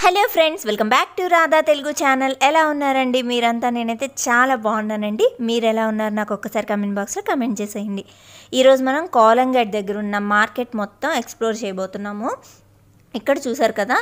Hello friends, welcome back to Radha Telugu channel. ఎలా ఉన్నారండి మీరంతా? నేనైతే చాలా బాగున్నానండి. మీరు ఎలా ఉన్నారు నాకు ఒక్కసారి కమెంట్ బాక్స్లో కమెంట్ చేసేయండి. ఈరోజు మనం కోలంగట్ దగ్గర ఉన్న మార్కెట్ మొత్తం ఎక్స్ప్లోర్ చేయబోతున్నాము. ఇక్కడ చూసారు కదా,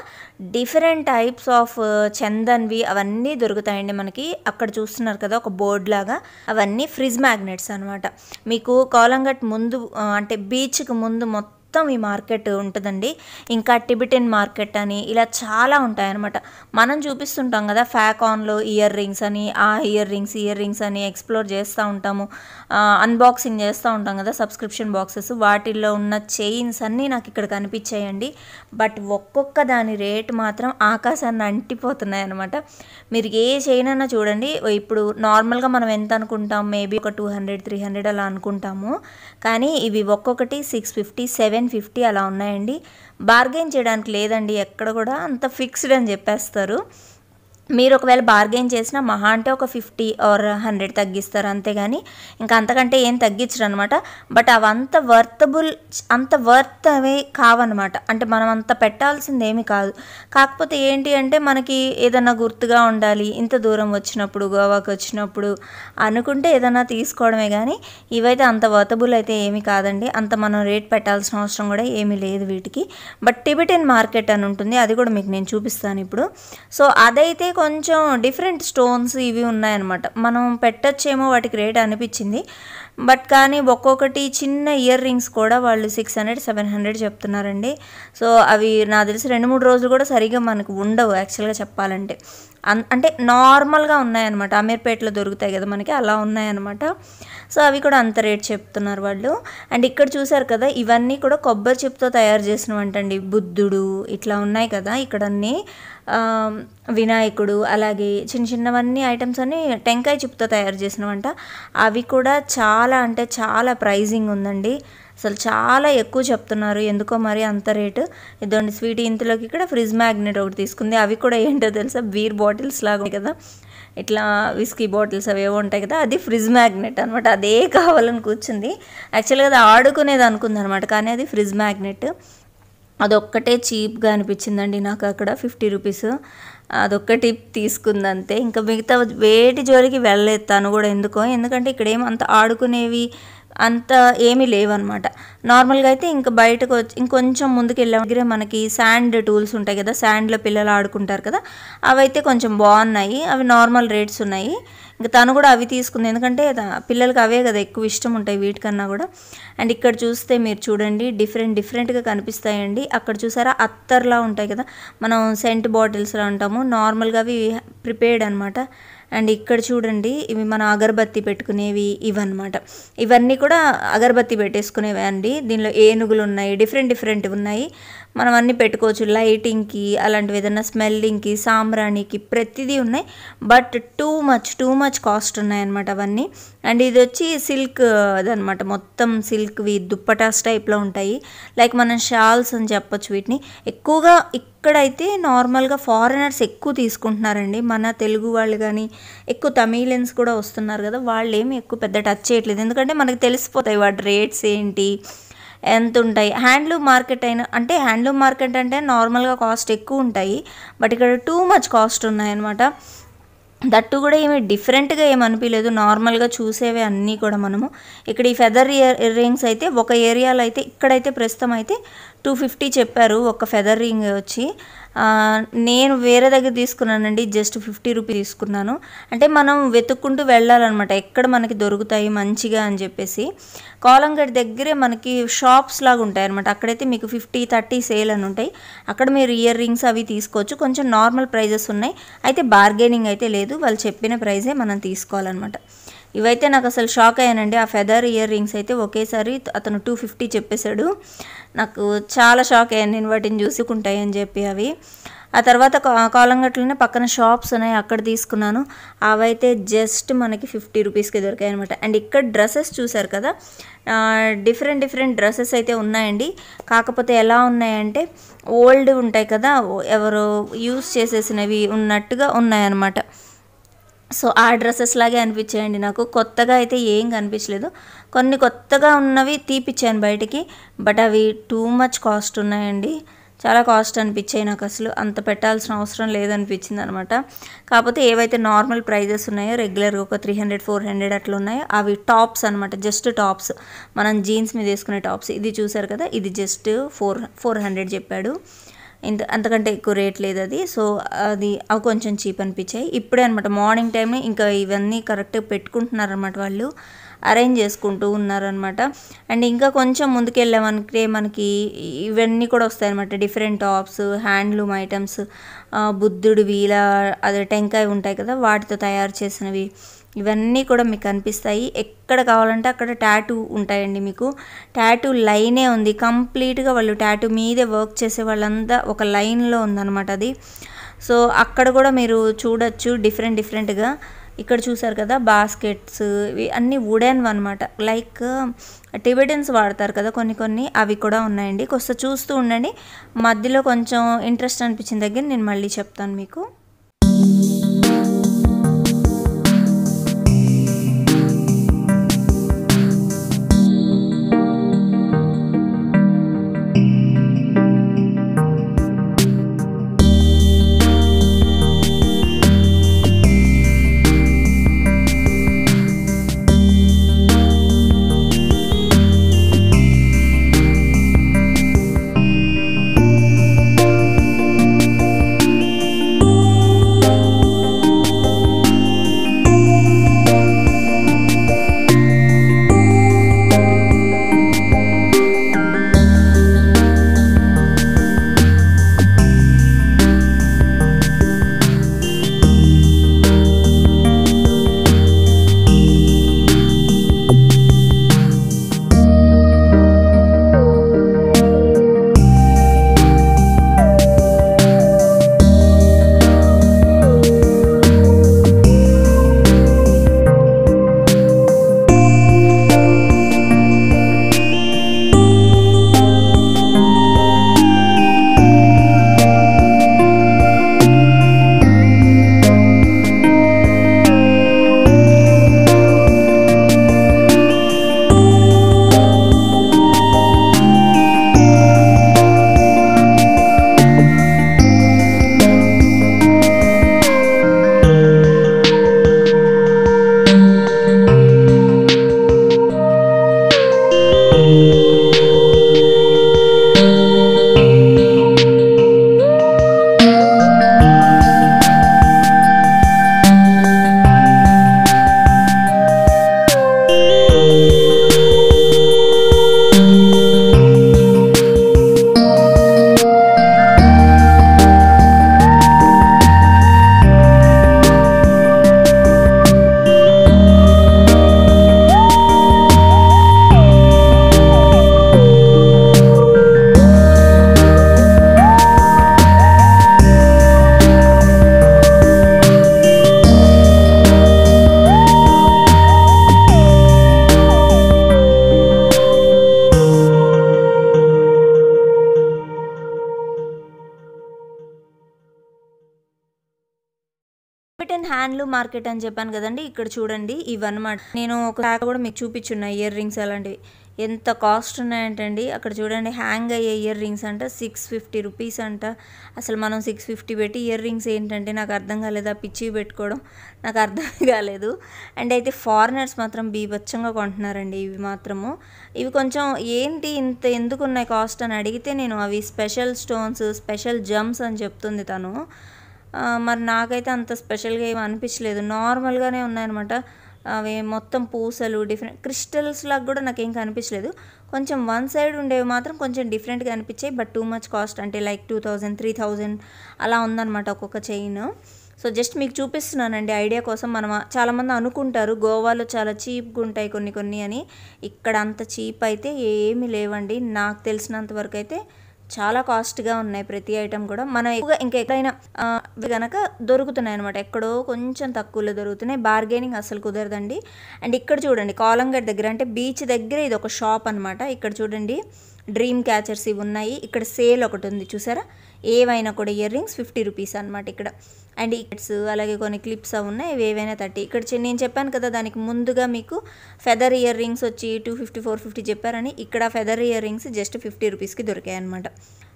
డిఫరెంట్ టైప్స్ ఆఫ్ చందన్వి అవన్నీ దొరుకుతాయండి మనకి. అక్కడ చూస్తున్నారు కదా ఒక బోర్డ్ లాగా, అవన్నీ ఫ్రిజ్ మ్యాగ్నెట్స్ అనమాట. మీకు కోలంగట్ ముందు అంటే బీచ్కి ముందు మొత్తం ఈ మార్కెట్ ఉంటుందండి. ఇంకా టిబెటన్ మార్కెట్ అని ఇలా చాలా ఉంటాయన్నమాట. మనం చూపిస్తుంటాం కదా ఫ్యాకాన్లో ఇయర్ రింగ్స్ అని, ఆ ఇయర్ రింగ్స్ అని ఎక్స్ప్లోర్ చేస్తూ ఉంటాము, అన్బాక్సింగ్ చేస్తూ ఉంటాం కదా సబ్స్క్రిప్షన్ బాక్సెస్. వాటిల్లో ఉన్న చైన్స్ అన్నీ నాకు ఇక్కడ కనిపించాయండి. బట్ ఒక్కొక్క దాని రేట్ మాత్రం ఆకాశాన్ని అంటిపోతున్నాయి అనమాట. మీరు ఏ చైన్ అన్నా చూడండి, ఇప్పుడు నార్మల్గా మనం ఎంత అనుకుంటాం, మేబీ ఒక 200-300 అలా అనుకుంటాము. కానీ ఇవి ఒక్కొక్కటి 650, 750 అలా ఉన్నాయండి. బార్గెన్ చేయడానికి లేదండి ఎక్కడ కూడా, అంత ఫిక్స్డ్ అని చెప్పేస్తారు. మీరు ఒకవేళ బార్గెన్ చేసినా మహా అంటే ఒక 50 or 100 తగ్గిస్తారు, అంతేగాని ఇంకా అంతకంటే ఏం తగ్గించరు అనమాట. బట్ అవంత అంత వర్త్ అవే కావన్నమాట. అంటే మనం అంత పెట్టాల్సింది ఏమి కాదు. కాకపోతే ఏంటి అంటే మనకి ఏదన్నా గుర్తుగా ఉండాలి, ఇంత దూరం వచ్చినప్పుడు, గోవాకి వచ్చినప్పుడు అనుకుంటే ఏదన్నా తీసుకోవడమే. కానీ ఇవైతే అంత వర్తబుల్ అయితే ఏమి కాదండి. అంత మనం రేట్ పెట్టాల్సిన అవసరం కూడా ఏమీ లేదు వీటికి. బట్ టిబెటన్ మార్కెట్ అని ఉంటుంది, అది కూడా మీకు నేను చూపిస్తాను ఇప్పుడు. సో అదైతే కొంచెం డిఫరెంట్ స్టోన్స్ ఇవి ఉన్నాయన్నమాట. మనం పెట్టచ్చేమో వాటికి రేట్ అనిపించింది. బట్ కానీ ఒక్కొక్కటి చిన్న ఇయర్ రింగ్స్ కూడా వాళ్ళు 600-700 చెప్తున్నారండి. సో అవి నాకు తెలిసి 2-3 రోజులు కూడా సరిగా మనకు ఉండవు యాక్చువల్గా చెప్పాలంటే. అంటే నార్మల్గా ఉన్నాయన్నమాట. అమీర్పేటలో దొరుకుతాయి కదా మనకి, అలా ఉన్నాయన్నమాట. సో అవి కూడా అంత రేట్ చెప్తున్నారు వాళ్ళు. అండ్ ఇక్కడ చూసారు కదా, ఇవన్నీ కూడా కొబ్బరి చిప్తో తయారు చేసినవంటండి. బుద్ధుడు ఇట్లా ఉన్నాయి కదా ఇక్కడ అన్నీ, వినాయకుడు, అలాగే చిన్న చిన్నవన్నీ ఐటమ్స్ అన్నీ టెంకాయ చిప్తో తయారు చేసినవంట. అవి కూడా చాలా అంటే చాలా ప్రైజింగ్ ఉందండి. అసలు చాలా ఎక్కువ చెప్తున్నారు, ఎందుకో మరి అంత రేటు. ఇదండి స్వీట్ ఇంతలోకి ఇక్కడ ఫ్రిజ్ మ్యాగ్నెట్ ఒకటి తీసుకుంది. అవి కూడా ఏంటో తెలుసా, బీర్ బాటిల్స్ లాగా ఉంటాయి కదా, ఇట్లా విస్కీ బాటిల్స్ అవి ఏవో ఉంటాయి కదా, అది ఫ్రిజ్ మ్యాగ్నెట్ అనమాట. అదే కావాలని కూర్చుంది. యాక్చువల్గా అది ఆడుకునేది అనుకుంది అనమాట, కానీ అది ఫ్రిజ్ మ్యాగ్నెట్. అదొక్కటే చీప్గా అనిపించిందండి నాకు అక్కడ, 50 రూపీస్. అదొక్కటి తీసుకుంది అంతే. ఇంకా మిగతా వేటి జోలికి వెళ్ళలేదు తను కూడా, ఎందుకంటే ఇక్కడ ఏమంత ఆడుకునేవి అంత ఏమీ లేవన్నమాట. నార్మల్గా అయితే ఇంకా బయటకు వచ్చి ఇంకొంచెం ముందుకు వెళ్ళే దగ్గర మనకి శాండ్ టూల్స్ ఉంటాయి కదా, శాండ్లో పిల్లలు ఆడుకుంటారు కదా, అవైతే కొంచెం బాగున్నాయి. అవి నార్మల్ రేట్స్ ఉన్నాయి. ఇంకా తను కూడా అవి తీసుకుంది, ఎందుకంటే పిల్లలకి అవే కదా ఎక్కువ ఇష్టం ఉంటాయి వీటికన్నా కూడా. అండ్ ఇక్కడ చూస్తే మీరు చూడండి, డిఫరెంట్గా కనిపిస్తాయండి. అక్కడ చూసారా అత్తర్లా ఉంటాయి కదా, మనం సెంట్ బాటిల్స్లా ఉంటాము, నార్మల్గా అవి ప్రిపేర్డ్ అనమాట. అండ్ ఇక్కడ చూడండి, ఇవి మన అగరబత్తి పెట్టుకునేవి ఇవన్నమాట. ఇవన్నీ కూడా అగరబత్తి పెట్టేసుకునేవి అండి. దీనిలో ఏనుగులు ఉన్నాయి, డిఫరెంట్ ఉన్నాయి. మనం అన్నీ పెట్టుకోవచ్చు, లైటింగ్కి, అలాంటివి ఏదైనా స్మెల్లింగ్కి, సాంబ్రాణికి, ప్రతిదీ ఉన్నాయి. బట్ టూ మచ్ కాస్ట్ ఉన్నాయన్నమాట అవన్నీ. అండ్ ఇది వచ్చి సిల్క్ అదనమాట, మొత్తం సిల్క్వి దుప్పటాస్ టైప్లో ఉంటాయి. లైక్ మనం షాల్స్ అని చెప్పొచ్చు వీటిని. ఎక్కువగా ఇక్కడైతే నార్మల్గా ఫారినర్స్ ఎక్కువ తీసుకుంటున్నారండి. మన తెలుగు వాళ్ళు కానీ, ఎక్కువ తమిళన్స్ కూడా వస్తున్నారు కదా, వాళ్ళు ఏమి ఎక్కువ పెద్ద టచ్ చేయట్లేదు. ఎందుకంటే మనకి తెలిసిపోతాయి వాటి రేట్స్ ఏంటి, ఎంత ఉంటాయి. హ్యాండ్లూమ్ మార్కెట్ అంటే హ్యాండ్లూమ్ మార్కెట్ అంటే నార్మల్గా కాస్ట్ ఎక్కువ ఉంటాయి. బట్ ఇక్కడ టూ మచ్ కాస్ట్ ఉన్నాయన్నమాట. దట్టు కూడా ఏమి డిఫరెంట్గా ఏమి అనిపించలేదు, నార్మల్గా చూసేవే అన్నీ కూడా. మనము ఇక్కడ ఈ ఫెదర్ ఇయర్ రింగ్స్ అయితే ఒక ఏరియాలో అయితే, ఇక్కడైతే ప్రస్తుతం అయితే 250 చెప్పారు ఒక ఫెదర్ రింగ్ వచ్చి. నేను వేరే దగ్గర తీసుకున్నానండి, జస్ట్ 50 రూపీస్ తీసుకున్నాను. అంటే మనం వెతుక్కుంటూ వెళ్ళాలన్నమాట ఎక్కడ మనకి దొరుకుతాయి మంచిగా అని చెప్పేసి. కోలంగట్ దగ్గరే మనకి షాప్స్ లాగా ఉంటాయి అనమాట. అక్కడైతే మీకు 50-30 సేల్ అని ఉంటాయి. అక్కడ మీరు ఇయర్ రింగ్స్ అవి తీసుకోవచ్చు. కొంచెం నార్మల్ ప్రైజెస్ ఉన్నాయి, అయితే బార్గెనింగ్ అయితే లేదు, వాళ్ళు చెప్పిన ప్రైజే మనం తీసుకోవాలన్నమాట. ఇవైతే నాకు అసలు షాక్ అయ్యానండి. ఆ ఫెదర్ ఇయర్ రింగ్స్ అయితే ఒకేసారి అతను 250 చెప్పేశాడు. నాకు చాలా షాక్ అయ్యాను నేను వాటిని చూసుకుంటాయి అని చెప్పి. అవి ఆ తర్వాత కోలంగట్లోనే పక్కన షాప్స్ ఉన్నాయి, అక్కడ తీసుకున్నాను. అవైతే జస్ట్ మనకి 50 రూపీస్కి దొరికాయి అనమాట. అండ్ ఇక్కడ డ్రెస్సెస్ చూసారు కదా, డిఫరెంట్ డ్రెస్సెస్ అయితే ఉన్నాయండి. కాకపోతే ఎలా ఉన్నాయంటే ఓల్డ్ ఉంటాయి కదా, ఎవరో యూస్ చేసేసినవి ఉన్నట్టుగా ఉన్నాయన్నమాట. సో ఆ డ్రెస్సెస్ లాగే అనిపించాయండి నాకు. కొత్తగా అయితే ఏం కనిపించలేదు. కొన్ని కొత్తగా ఉన్నవి తీపిచ్చాను బయటికి, బట్ అవి టూ మచ్ కాస్ట్ ఉన్నాయండి. చాలా కాస్ట్ అనిపించాయి నాకు, అసలు అంత పెట్టాల్సిన అవసరం లేదనిపించింది అనమాట. కాకపోతే ఏవైతే నార్మల్ ప్రైజెస్ ఉన్నాయో రెగ్యులర్గా ఒక 300-400 అట్లా ఉన్నాయో అవి టాప్స్ అనమాట, జస్ట్ టాప్స్, మనం జీన్స్ మీద వేసుకునే టాప్స్. ఇది చూసారు కదా, ఇది జస్ట్ 400 చెప్పాడు, అంతకంటే ఎక్కువ రేట్ లేదు అది. సో అవి కొంచెం చీప్ అనిపించాయి. ఇప్పుడే అనమాట మార్నింగ్ టైంలో ఇంకా ఇవన్నీ కరెక్ట్గా పెట్టుకుంటున్నారనమాట, వాళ్ళు అరేంజ్ చేసుకుంటూ ఉన్నారనమాట. అండ్ ఇంకా కొంచెం ముందుకెళ్ళామంటే మనకి ఇవన్నీ కూడా వస్తాయన్నమాట, డిఫరెంట్ టాప్స్, హ్యాండ్లూమ్ ఐటమ్స్, బుద్ధుడివి ఇలా అదే టెంకాయ ఉంటాయి కదా వాటితో తయారు చేసినవి, ఇవన్నీ కూడా మీకు కనిపిస్తాయి. ఎక్కడ కావాలంటే అక్కడ టాటూ ఉంటాయండి. మీకు టాటూ లైనే ఉంది కంప్లీట్గా, వాళ్ళు టాటూ మీదే వర్క్ చేసే వాళ్ళంతా ఒక లైన్లో ఉందన్నమాట అది. సో అక్కడ కూడా మీరు చూడొచ్చు డిఫరెంట్గా. ఇక్కడ చూసారు కదా బాస్కెట్స్, ఇవి అన్నీ వుడెన్ అనమాట, లైక్ టిబెటన్స్ వాడతారు కదా కొన్ని, అవి కూడా ఉన్నాయండి. కొంచెం చూస్తూ ఉండండి, మధ్యలో కొంచెం ఇంట్రెస్ట్ అనిపించిన దగ్గర నేను మళ్ళీ చెప్తాను మీకు. టిబెటన్ హ్యాండ్లూమ్ మార్కెట్ అని చెప్పాను కదండి, ఇక్కడ చూడండి ఇవన్నమాట. నేను ఒక ప్యాక్ కూడా మీకు చూపించున్నా, ఇయర్ రింగ్స్ అలాంటివి ఎంత కాస్ట్ ఉన్నాయంటండి. అక్కడ చూడండి హ్యాంగ్ అయ్యే ఇయర్ రింగ్స్ అంట 650 రూపీస్ అంట. అసలు మనం 650 పెట్టి ఇయర్ రింగ్స్ ఏంటంటే నాకు అర్థం కాలేదు, ఆ పిచ్చి పెట్టుకోవడం నాకు అర్థం కాలేదు. అండ్ అయితే ఫారినర్స్ మాత్రం బీభత్సంగా కొంటున్నారండి ఇవి మాత్రము. ఇవి కొంచెం ఏంటి ఇంత ఎందుకు ఉన్నాయి కాస్ట్ అని అడిగితే నేను అవి స్పెషల్ స్టోన్స్, స్పెషల్ జమ్స్ అని చెప్తుంది తను. మరి నాకైతే అంత స్పెషల్గా ఏమి అనిపించలేదు, నార్మల్గానే ఉన్నాయన్నమాట. అవి మొత్తం పూసలు డిఫరెంట్ క్రిస్టల్స్ లాగా కూడా నాకేం కనిపించలేదు. కొంచెం వన్ సైడ్ ఉండేవి మాత్రం కొంచెం డిఫరెంట్గా అనిపించాయి, బట్ టూ మచ్ కాస్ట్, అంటే లైక్ 2000-3000 అలా ఉందన్నమాట ఒక్కొక్క చైన్. సో జస్ట్ మీకు చూపిస్తున్నానండి ఐడియా కోసం. మనం చాలామంది అనుకుంటారు గోవాలో చాలా చీప్గా ఉంటాయి కొన్ని అని, ఇక్కడ అంత చీప్ అయితే ఏమీ లేవండి. నాకు తెలిసినంత వరకు అయితే చాలా కాస్ట్గా ఉన్నాయి ప్రతి ఐటమ్ కూడా. మనం ఎక్కువగా ఇంకా ఎక్కడైనా కనుక దొరుకుతున్నాయి అనమాట, ఎక్కడో కొంచెం తక్కువలో దొరుకుతున్నాయి, బార్గెనింగ్ అసలు కుదరదండి. అండ్ ఇక్కడ చూడండి కాలంగట్ దగ్గర, అంటే బీచ్ దగ్గర ఇది ఒక షాప్ అనమాట. ఇక్కడ చూడండి డ్రీమ్ క్యాచర్స్ ఇవి ఉన్నాయి. ఇక్కడ సేల్ ఒకటి ఉంది చూసారా, ఏవైనా కూడా ఇయర్ రింగ్స్ 50 రూపీస్ అనమాట ఇక్కడ. అండ్ ఇట్స్ అలాగే కొన్ని క్లిప్స్ అవి ఉన్నాయి, ఇవి ఏవైనా 30. ఇక్కడ నేను చెప్పాను కదా దానికి ముందుగా మీకు ఫెదర్ ఇయర్ రింగ్స్ వచ్చి 250-450 చెప్పారని, ఇక్కడ ఫెదర్ ఇయర్ రింగ్స్ జస్ట్ 50 రూపీస్కి దొరికాయి అనమాట.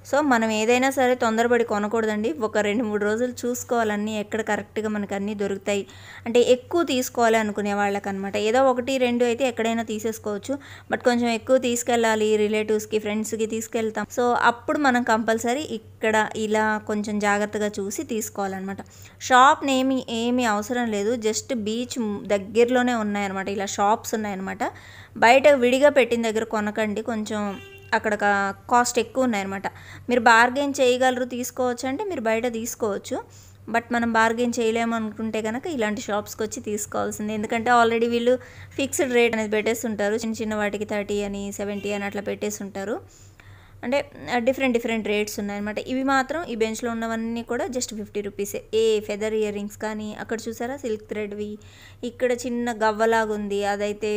సో మనం ఏదైనా సరే తొందరపడి కొనకూడదండి. ఒక 2-3 రోజులు చూసుకోవాలన్నీ ఎక్కడ కరెక్ట్‌గా మనకు అన్నీ దొరుకుతాయి. అంటే ఎక్కువ తీసుకోవాలి అనుకునే వాళ్ళకనమాట. ఏదో 1, 2 అయితే ఎక్కడైనా తీసేసుకోవచ్చు. బట్ కొంచెం ఎక్కువ తీసుకెళ్ళాలి రిలేటివ్స్‌కి, ఫ్రెండ్స్‌కి తీసుకెళ్తాం. సో అప్పుడు మనం కంపల్సరీ ఇక్కడ ఇలా కొంచెం జాగ్రత్తగా చూసి తీసుకోవాలన్నమాట. షాప్ నేమ్ ఏమీ అవసరం లేదు. జస్ట్ బీచ్ దగ్గరలోనే ఉన్నాయన్నమాట. ఇలా షాప్స్ ఉన్నాయన్నమాట. బయట విడిగా పెట్టిన దగ్గర కొనకండి. కొంచెం అక్కడ కాస్ట్ ఎక్కువ ఉన్నాయన్నమాట. మీరు బార్గెయిన్ చేయగలరు తీసుకోవచ్చు అంటే మీరు బయట తీసుకోవచ్చు. బట్ మనం బార్గెయిన్ చేయలేము అనుకుంటే కనుక ఇలాంటి షాప్స్కి వచ్చి తీసుకోవాల్సిందే. ఎందుకంటే ఆల్రెడీ వీళ్ళు ఫిక్స్డ్ రేట్ అనేది పెట్టేస్తుంటారు. చిన్న చిన్న వాటికి 30 అని 70 అని అట్లా పెట్టేస్తుంటారు. అంటే డిఫరెంట్ రేట్స్ ఉన్నాయన్నమాట. ఇవి మాత్రం ఈ బెంచ్లో ఉన్నవన్నీ కూడా జస్ట్ 50 రూపీసే. ఫెదర్ ఇయర్ రింగ్స్ కానీ అక్కడ చూసారా సిల్క్ థ్రెడ్వి, ఇక్కడ చిన్న గవ్వలాగుంది అదైతే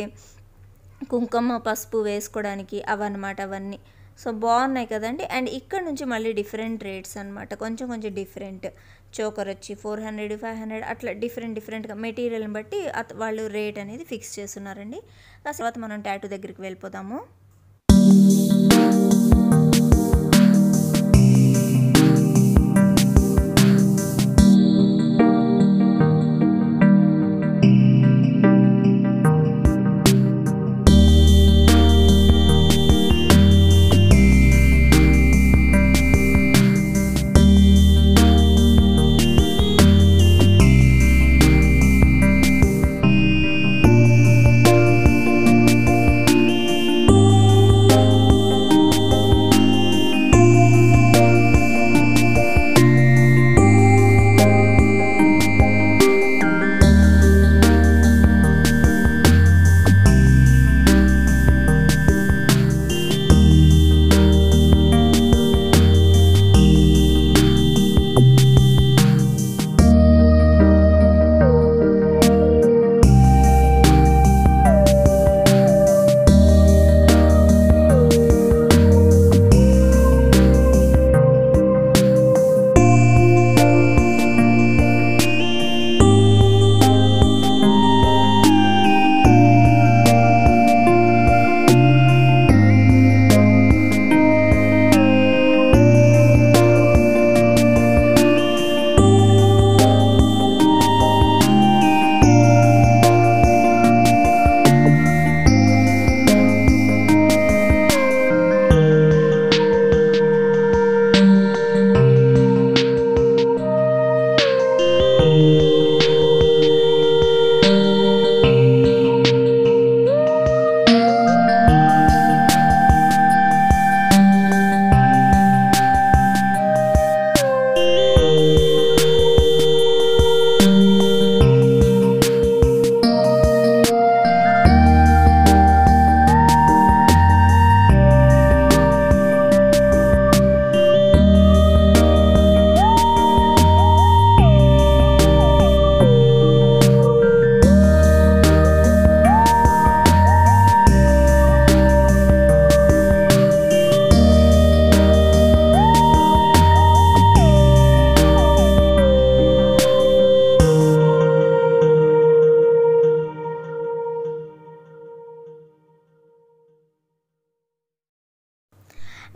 కుంకుమ పసుపు వేసుకోవడానికి అవన్నమాట అవన్నీ. సో బాగున్నాయి కదండి. అండ్ ఇక్కడ నుంచి మళ్ళీ డిఫరెంట్ రేట్స్ అనమాట. కొంచెం డిఫరెంట్. చోకర్ వచ్చి 400, 500 అట్లా డిఫరెంట్గా మెటీరియల్ని బట్టి వాళ్ళు రేట్ అనేది ఫిక్స్ చేస్తున్నారండి. తర్వాత మనం టాటూ దగ్గరికి వెళ్ళిపోదాము.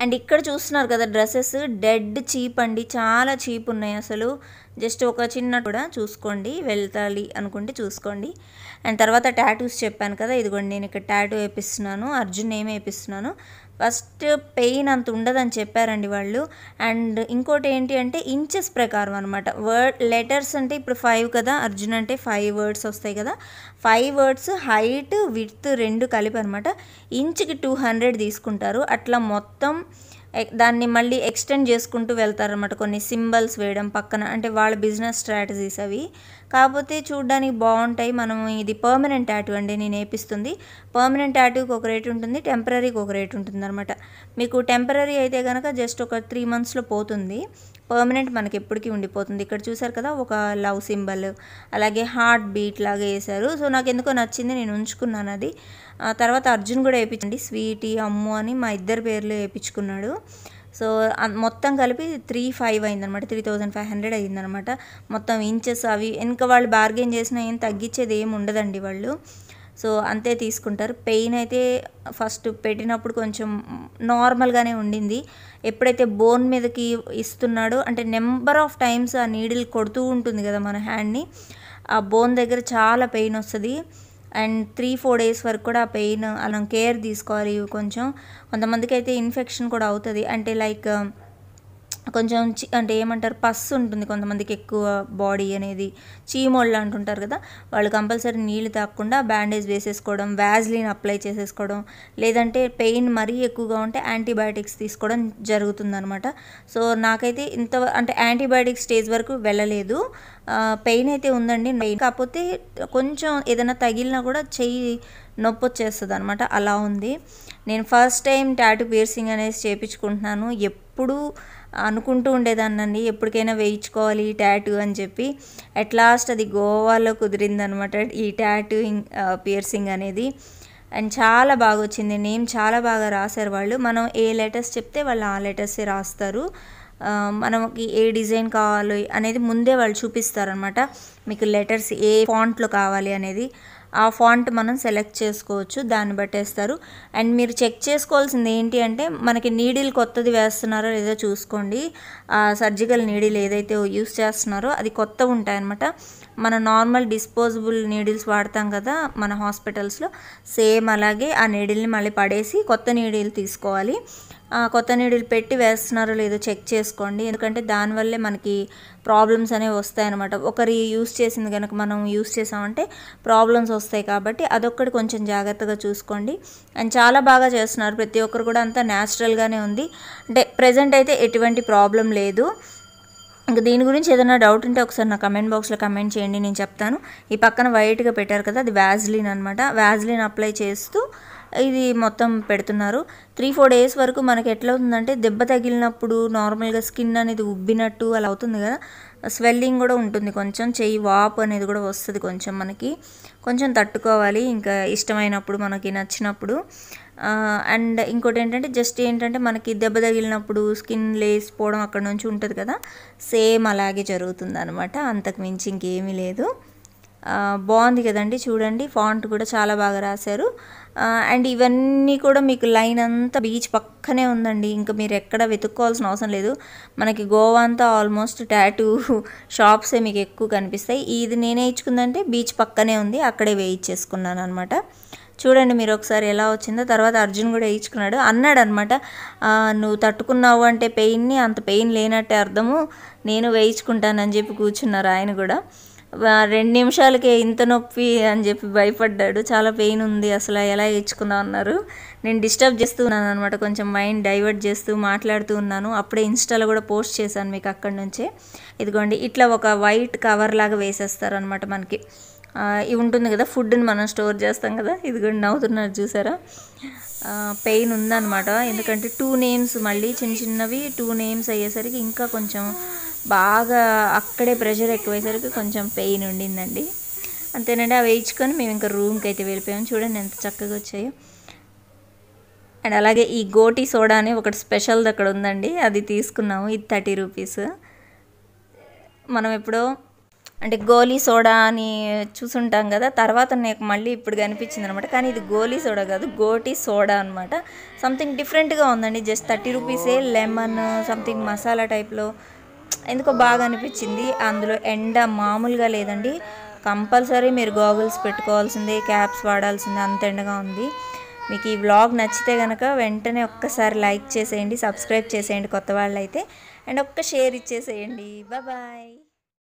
అండ్ ఇక్కడ చూస్తున్నారు కదా డ్రెస్సెస్ డెడ్ చీప్ అండి, చాలా చీప్ ఉన్నాయి అసలు. జస్ట్ ఒక చిన్న కూడా చూసుకోండి, వెళ్తాలి అనుకుంటే చూసుకోండి. అండ్ తర్వాత టాటూస్ చెప్పాను కదా, ఇదిగోండి నేను ఇక్కడ టాటూ వేపిస్తున్నాను, అర్జున్ నేమ్ వేపిస్తున్నాను. ఫస్ట్ పెయిన్ అంత ఉండదని చెప్పారండి వాళ్ళు. అండ్ ఇంకోటి ఏంటి అంటే ఇంచెస్ ప్రకారం అనమాట. లెటర్స్ అంటే ఇప్పుడు 5 కదా, అర్జున్ అంటే 5 వర్డ్స్ వస్తాయి కదా, 5 వర్డ్స్ హైట్ విడ్త్ 2 కలిపి అనమాట. ఇంచుకి 200 తీసుకుంటారు. అట్లా మొత్తం దాన్ని మళ్ళీ ఎక్స్టెండ్ చేసుకుంటూ వెళ్తారనమాట. కొన్ని సింబల్స్ వేయడం పక్కన, అంటే వాళ్ళ బిజినెస్ స్ట్రాటజీస్ అవి. కాకపోతే చూడడానికి బాగుంటాయి. మనం ఇది పర్మనెంట్ టాటూ అండి నేను వేపిస్తుంది. పర్మనెంట్ టాటూకి ఒక రేట్ ఉంటుంది, టెంపరీకి ఒక రేట్ ఉంటుంది అనమాట. మీకు టెంపరీ అయితే కనుక జస్ట్ ఒక 3 monthsలో పోతుంది, పర్మనెంట్ మనకి ఎప్పటికీ ఉండిపోతుంది. ఇక్కడ చూసారు కదా ఒక లవ్ సింబల్, అలాగే హార్ట్ బీట్ లాగా వేశారు. సో నాకు ఎందుకో నచ్చింది, నేను ఉంచుకున్నాను అది. తర్వాత అర్జున్ కూడా వేయించండి, స్వీటీ అమ్ము అని మా ఇద్దరు పేర్లు వేయించుకున్నాడు. సో మొత్తం కలిపి 3,500 అయిందనమాట, 3,500 అయ్యిందనమాట. మొత్తం ఇంచెస్ అవి ఇంకా వాళ్ళు బార్గెన్ చేసినా ఏం తగ్గించేది ఏమి ఉండదండి వాళ్ళు. సో అంతే తీసుకుంటారు. పెయిన్ అయితే ఫస్ట్ పెట్టినప్పుడు కొంచెం నార్మల్గానే ఉండింది. ఎప్పుడైతే బోన్ మీదకి ఇస్తున్నాడో అంటే నెంబర్ ఆఫ్ టైమ్స్ ఆ నీడిల్ కొడుతూ ఉంటుంది కదా మన హ్యాండ్ని, ఆ బోన్ దగ్గర చాలా పెయిన్ వస్తుంది. అండ్ 3-4 డేస్ వరకు కూడా ఆ పెయిన్ అలా కేర్ తీసుకోవాలి. కొంతమందికి అయితే ఇన్ఫెక్షన్ కూడా అవుతుంది. అంటే లైక్ కొంచెం అంటే ఏమంటారు, పస్సు ఉంటుంది కొంతమందికి, ఎక్కువ బాడీ అనేది చీమోళ్ళు అంటుంటారు కదా, వాళ్ళు కంపల్సరీ నీళ్ళు తాగకుండా బ్యాండేజ్ వేసేసుకోవడం, వ్యాజ్లిన్ అప్లై చేసేసుకోవడం, లేదంటే పెయిన్ మరీ ఎక్కువగా ఉంటే యాంటీబయాటిక్స్ తీసుకోవడం జరుగుతుందనమాట. సో నాకైతే అంటే యాంటీబయాటిక్ స్టేజ్ వరకు వెళ్ళలేదు. పెయిన్ అయితే ఉందండి, కాకపోతే కొంచెం ఏదైనా తగిలినా కూడా చెయ్యి నొప్పి వచ్చేస్తుంది అనమాట, అలా ఉంది. నేను ఫస్ట్ టైం టాటూ పియర్సింగ్ అనేసి చేయించుకుంటున్నాను. ఎప్పుడు అనుకుంటూ ఉండేదాన్నండి ఎప్పటికైనా వేయించుకోవాలి ఈ టాటూ అని చెప్పి. అట్ లాస్ట్ అది గోవాలో కుదిరిందనమాట ఈ టాటూ పియర్సింగ్ అనేది. అండ్ చాలా బాగా వచ్చింది, నేమ్ చాలా బాగా రాశారు వాళ్ళు. మనం ఏ లెటర్స్ చెప్తే వాళ్ళు ఆ లెటర్సే రాస్తారు. మనకి ఏ డిజైన్ కావాలి అనేది ముందే వాళ్ళు చూపిస్తారనమాట. మీకు లెటర్స్ ఏ ఫాంట్లో కావాలి అనేది ఆ ఫాంట్ మనం సెలెక్ట్ చేసుకోవచ్చు, దాన్ని బట్టేస్తారు. అండ్ మీరు చెక్ చేసుకోవాల్సింది ఏంటి అంటే మనకి నీడిల్ కొత్తది వేస్తున్నారో లేదో చూసుకోండి. ఆ సర్జికల్ నీడిల్ ఏదైతే యూస్ చేస్తున్నారో అది కొత్తవి ఉంటాయన్నమాట. మన నార్మల్ డిస్పోజబుల్ నీడిల్స్ వాడతాం కదా మన హాస్పిటల్స్లో, సేమ్ అలాగే ఆ నీడిల్ని మళ్ళీ పడేసి కొత్త నీడిల్ తీసుకోవాలి. కొత్త నీడిల్ పెట్టి వేస్తున్నారో లేదో చెక్ చేసుకోండి, ఎందుకంటే దానివల్లే మనకి ప్రాబ్లమ్స్ అనేవి వస్తాయన్నమాట. ఒకరి యూస్ చేసింది కనుక మనం యూస్ చేసామంటే ప్రాబ్లమ్స్ వస్తాయి, కాబట్టి అదొక్కటి కొంచెం జాగ్రత్తగా చూసుకోండి. అండ్ చాలా బాగా చేస్తున్నారు, ప్రతి ఒక్కరు కూడా అంతా న్యాచురల్గానే ఉంది. అంటే ప్రజెంట్ అయితే ఎటువంటి ప్రాబ్లం లేదు. ఇంకా దీని గురించి ఏదైనా డౌట్ ఉంటే ఒకసారి నా కమెంట్ బాక్స్లో కమెంట్ చేయండి, నేను చెప్తాను. ఈ పక్కన వైట్గా పెట్టారు కదా, అది వ్యాజ్లిన్ అనమాట. వ్యాజ్లిన్ అప్లై చేస్తూ ఇది మొత్తం పెడుతున్నారు. 3-4 డేస్ వరకు మనకి ఎట్లా అవుతుందంటే దెబ్బ తగిలినప్పుడు నార్మల్గా స్కిన్ అనేది ఉబ్బినట్టు అలా అవుతుంది కదా, స్వెల్లింగ్ కూడా ఉంటుంది, కొంచెం చెయ్యి వాపు అనేది కూడా వస్తుంది. మనకి కొంచెం తట్టుకోవాలి ఇంకా ఇష్టమైనప్పుడు, మనకి నచ్చినప్పుడు. అండ్ ఇంకోటి ఏంటంటే మనకి దెబ్బ తగిలినప్పుడు స్కిన్ లేసిపోవడం అక్కడ నుంచి ఉంటుంది కదా, సేమ్ అలాగే జరుగుతుంది అనమాట, అంతకు మించి ఇంకేమీ లేదు. బాగుంది కదండి, చూడండి ఫాంట్ కూడా చాలా బాగా రాశారు. అండ్ ఇవన్నీ కూడా మీకు లైన్ అంతా బీచ్ పక్కనే ఉందండి, ఇంకా మీరు ఎక్కడ వెతుక్కోవాల్సిన అవసరం లేదు. మనకి గోవా అంతా ఆల్మోస్ట్ టాటూ షాప్సే మీకు ఎక్కువ కనిపిస్తాయి. ఇది నేనే ఇచ్చుకుందంటే బీచ్ పక్కనే ఉంది, అక్కడే వేయించేసుకున్నాను అనమాట. చూడండి మీరు ఒకసారి ఎలా వచ్చిందో. తర్వాత అర్జున్ కూడా వేయించుకున్నాడు, అన్నాడు అనమాట, నువ్వు తట్టుకున్నావు అంటే పెయిన్ని, అంత పెయిన్ లేనట్టే అర్థము, నేను వేయించుకుంటానని చెప్పి కూర్చున్నారు ఆయన కూడా. 2 నిమిషాలకే ఇంత నొప్పి అని చెప్పి భయపడ్డాడు, చాలా పెయిన్ ఉంది అసలు ఎలా వేయించుకున్నావు అన్నారు. నేను డిస్టర్బ్ చేస్తూ ఉన్నాను అనమాట, కొంచెం మైండ్ డైవర్ట్ చేస్తూ మాట్లాడుతూ ఉన్నాను. అప్పుడే ఇన్స్టాలో కూడా పోస్ట్ చేశాను మీకు అక్కడి నుంచే. ఇదిగోండి ఇట్లా ఒక వైట్ కవర్ లాగా వేసేస్తారు అనమాట. మనకి ఇవి ఉంటుంది కదా, ఫుడ్ని మనం స్టోర్ చేస్తాం కదా, ఇదిగోండి నవ్వుతున్నారు చూసారా. పెయిన్ ఉందన్నమాట, ఎందుకంటే 2 నేమ్స్ మళ్ళీ చిన్నవి 2 నేమ్స్ అయ్యేసరికి ఇంకా కొంచెం బాగా అక్కడే ప్రెషర్ ఎక్కువయ్యేసరికి కొంచెం పెయిన్ ఉండిందండి. అంతేనండి, అవి వేయించుకొని మేము ఇంకా రూమ్కి అయితే వెళ్ళిపోయాము. చూడండి ఎంత చక్కగా వచ్చాయో. అండ్ అలాగే ఈ గోటీ సోడా అని ఒకటి స్పెషల్ది అక్కడ ఉందండి, అది తీసుకున్నాము. ఇది 30 రూపీస్. మనం ఎప్పుడో అంటే గోలీ సోడా అని చూసుంటాం కదా, తర్వాత నాకు మళ్ళీ ఇప్పుడు కనిపించింది అనమాట. కానీ ఇది గోలీ సోడా కాదు, గోటీ సోడా అనమాట. సంథింగ్ డిఫరెంట్గా ఉందండి, జస్ట్ 30 రూపీసే. లెమన్ సంథింగ్ మసాలా టైప్లో ఎందుకో బాగా అనిపించింది. అందులో ఎండ మామూలుగా లేదండి, కంపల్సరీ మీరు గాగుల్స్ పెట్టుకోవాల్సిందే, క్యాప్స్ వాడాల్సిందే, అంత ఎండగా ఉంది. మీకు ఈ వ్లాగ్ నచ్చితే కనుక వెంటనే ఒక్కసారి లైక్ చేసేయండి, సబ్స్క్రైబ్ చేసేయండి కొత్త వాళ్ళు అయితే, అండ్ ఒక్క షేర్ ఇచ్చేసేయండి. బాయ్.